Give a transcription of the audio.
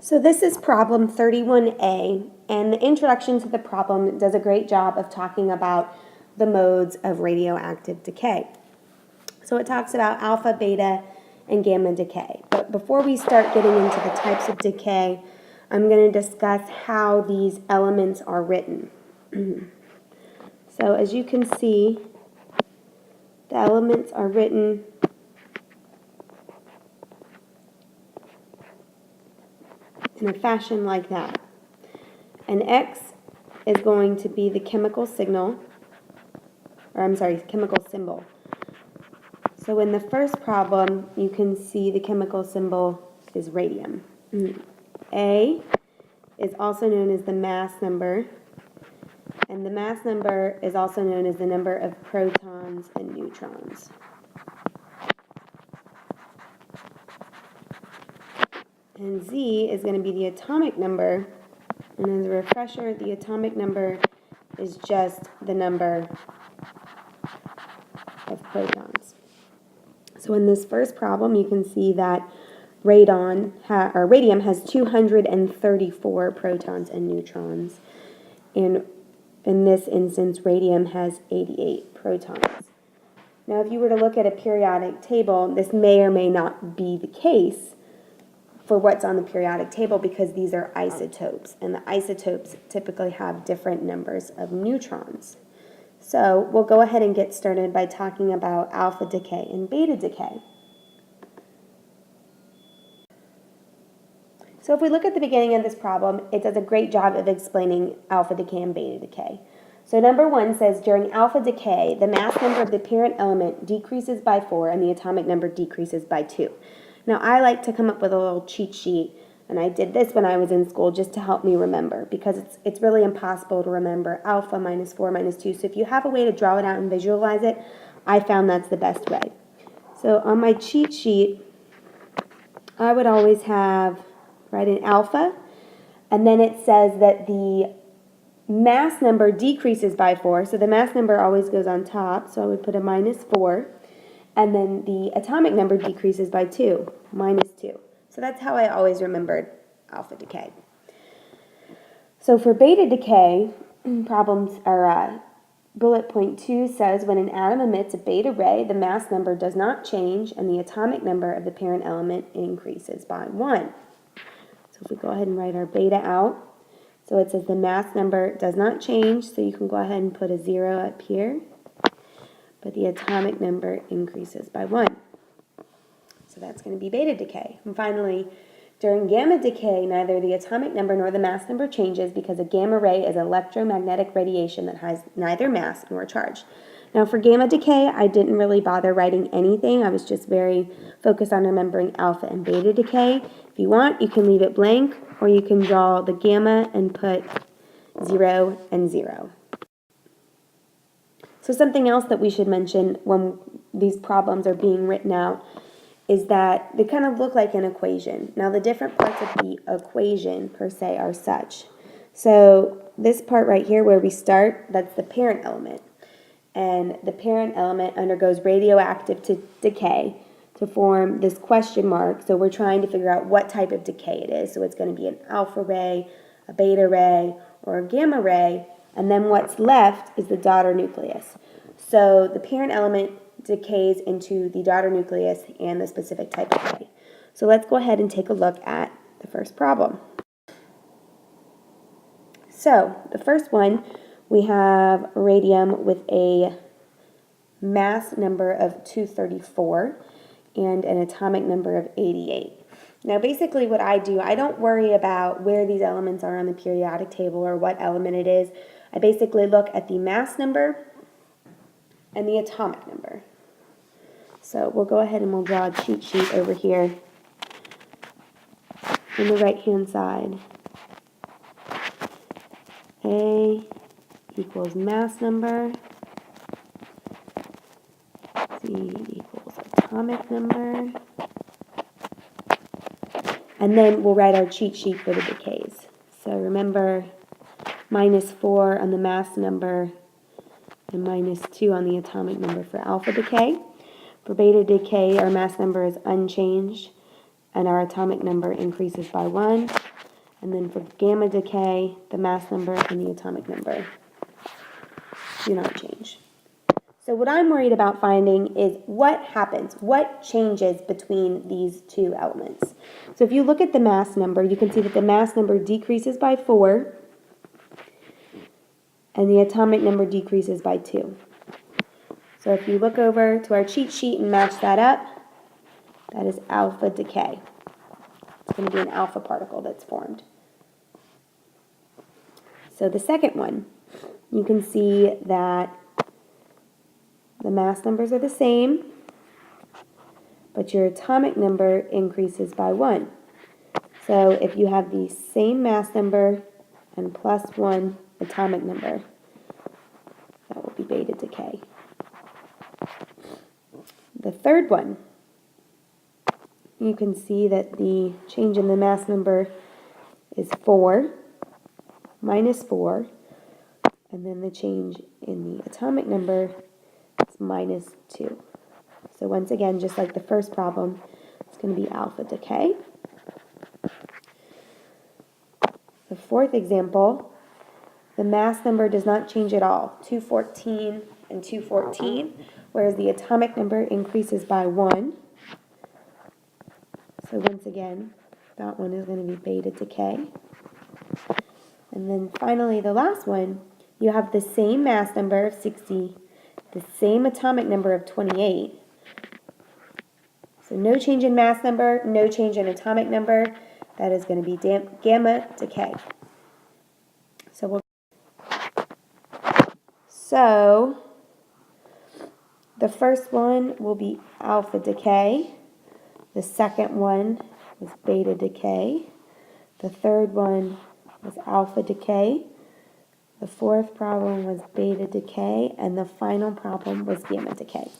So this is problem 31A, and the introduction to the problem does a great job of talking about the modes of radioactive decay. So it talks about alpha, beta, and gamma decay. But before we start getting into the types of decay, I'm going to discuss how these elements are written. So as you can see, the elements are written in a fashion like that. And X is going to be the chemical signal, chemical symbol. So in the first problem, you can see the chemical symbol is radium. A is also known as the mass number, and the mass number is also known as the number of protons and neutrons. And Z is going to be the atomic number, and as a refresher, the atomic number is just the number of protons. So in this first problem, you can see that radium has 234 protons and neutrons, and in this instance, radium has 88 protons. Now, if you were to look at a periodic table, this may or may not be the case for what's on the periodic table because these are isotopes, and the isotopes typically have different numbers of neutrons. So we'll go ahead and get started by talking about alpha decay and beta decay. So if we look at the beginning of this problem, it does a great job of explaining alpha decay and beta decay. So number 1 says, during alpha decay, the mass number of the parent element decreases by 4 and the atomic number decreases by 2. Now I like to come up with a little cheat sheet, and I did this when I was in school just to help me remember, because it's really impossible to remember alpha minus 4 minus 2. So if you have a way to draw it out and visualize it, I found that's the best way. So on my cheat sheet, I would always have an alpha, and then it says that the mass number decreases by 4, so the mass number always goes on top, so I would put a minus 4, and then the atomic number decreases by 2, minus 2. So that's how I always remembered alpha decay. So for beta decay, bullet point 2 says, when an atom emits a beta ray, the mass number does not change, and the atomic number of the parent element increases by 1. So if we go ahead and write our beta out, so it says the mass number does not change, so you can go ahead and put a 0 up here, but the atomic number increases by 1. So that's going to be beta decay. And finally, during gamma decay, neither the atomic number nor the mass number changes because a gamma ray is electromagnetic radiation that has neither mass nor charge. Now for gamma decay, I didn't really bother writing anything. I was just very focused on remembering alpha and beta decay. If you want, you can leave it blank, or you can draw the gamma and put 0 and 0. So something else that we should mention when these problems are being written out is that they kind of look like an equation. Now the different parts of the equation per se are such. So this part right here where we start, that's the parent element. And the parent element undergoes radioactive decay to form this question mark. So we're trying to figure out what type of decay it is. So it's going to be an alpha ray, a beta ray, or a gamma ray. And then what's left is the daughter nucleus. So the parent element decays into the daughter nucleus and the specific type of ray. So let's go ahead and take a look at the first problem. So the first one, we have radium with a mass number of 234 and an atomic number of 88. Now basically what I do, I don't worry about where these elements are on the periodic table or what element it is. I basically look at the mass number and the atomic number. So we'll go ahead and we'll draw a cheat sheet over here on the right hand side. A equals mass number, Z equals atomic number, and then we'll write our cheat sheet for the decays. So remember, minus 4 on the mass number and minus 2 on the atomic number for alpha decay. For beta decay, our mass number is unchanged, and our atomic number increases by 1. And then for gamma decay, the mass number and the atomic number do not change. So what I'm worried about finding is what happens, what changes between these two elements. So if you look at the mass number, you can see that the mass number decreases by 4, and the atomic number decreases by 2. So if you look over to our cheat sheet and match that up, that is alpha decay. It's going to be an alpha particle that's formed. So the second one, you can see that the mass numbers are the same, but your atomic number increases by 1. So if you have the same mass number and plus 1 atomic number, that will be beta decay. The third one, you can see that the change in the mass number is 4 minus 4, and then the change in the atomic number is minus 2. So once again, just like the first problem, it's going to be alpha decay. The fourth example, the mass number does not change at all, 214 and 214, whereas the atomic number increases by 1. So once again, that one is going to be beta decay. And then finally, the last one, you have the same mass number of 60, the same atomic number of 28. So no change in mass number, no change in atomic number. That is going to be gamma decay. So the first one will be alpha decay. The second one was beta decay. The third one was alpha decay. The fourth problem was beta decay. And the final problem was gamma decay.